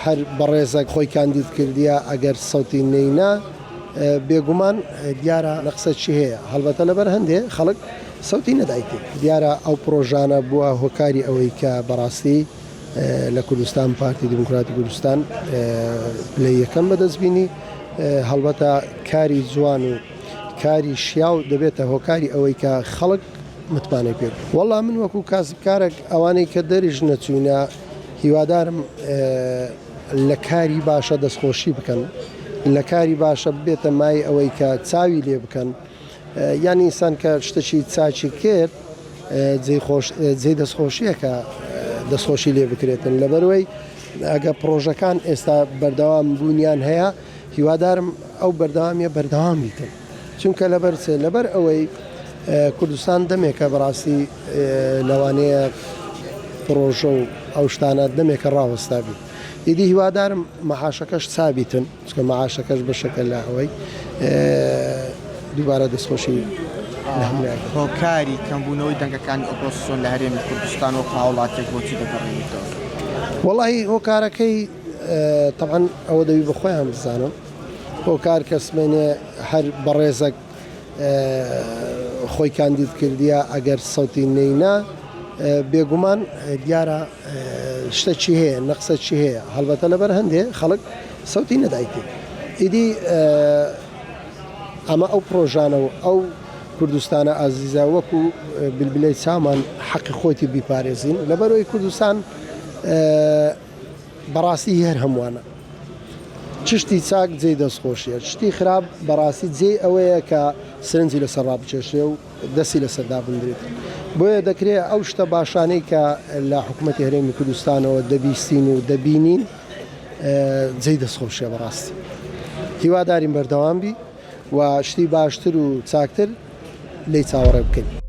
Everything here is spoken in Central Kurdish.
هەر بەڕێزێک خۆی کاندید کردیە ئەگەر سەوتی نەینا بێگومان دیارە نەقسە چی هەیە هەڵبەتە لەبەر هەندێ خەڵک سەوتی نەدایکێت دیارە ئەو پرۆژانە بووە هۆکاری ئەوەی کە بەڕاستی لە کوردستان پارتی دیموکراتی کوردستان لە یەکەم بەدەستبینی هەڵبەتە کاری جوان و کاری شیاو دەبێتە هۆکاری ئەوەی کە خەڵک متمانەی پێ وەڵام من وەکو کاسبکارێک ئەوانەی کە دەریژ نەچوونە هیوادارم لە کاری باشە دەستخۆشی بکەن لە کاری باشە بێتە مای ئەوەی کە چاوی لێ بکەن یانی ئینسان کە شتێکی چاچی کرد جێی دەستخۆشیەکە دەستخۆشی لێ بکرێتن لەبەرەوەی ئەگە پرۆژەکان ئێستا بەردەوام بوونیان هەیە هیوادارم ئەو بەردەوامیە بەردەوام بیتن چونکە لەبەر ئەوەی کوردستان دەمێکە بەڕاستی لەوانەیە پرۆژە و ئەو شتانە دەمێکە ڕاوەستابی ئیدی هیوادارم مەعاشەکەش چابیتن چکە مەعاشەکەش بەشەکە لە ئەوەی دووبارە دەستخۆشی هۆکاری کەمبوونەوەی دەنگەکانی ئۆپۆزیسیۆن لە هەرێمی کوردستان و هاوڵاتێک بۆچی دەگەڕێنیتەوە وەڵاهی هۆکارەکەی تەبعەن ئەوە دەوی بە خۆیان بزانم هۆکار کەسمێنێ هەر بەڕێزێک خۆی کاندید کردیە ئەگەر سەوتی نەینا بێگومان دیارە شتە چی هەیە نەقسە چی هەیە هەڵبەتە لەبەر هەندێ خەڵک سەوتی نەدایکێت ئیدی ئەمە ئەو پرۆژانە و ئەو کوردستانە ئازیزە وەکو بلبلەی چامان حەقی خۆتی بیپارێزین لەبەرەوەی کوردستان بەڕاستی هەر هەمووانە چشتی چاک جێی دەستخۆشیە شتی خراپ بەڕاستی جێ ئەوەیە کە سرنجی لەسەر ڕابچێشێ و دەستی لەسەردا بندرێت بۆیە دەکرێت ئەو شتە باشانەی کە لە حکوومەتی هەرێمی کوردستانەوە دەبیستین و دەبینین جێی دەستخۆشیە بەڕاستی هیوادارین بەردەوام بی و شتی باشتر و چاکتر لی چاوەڕێ بکەین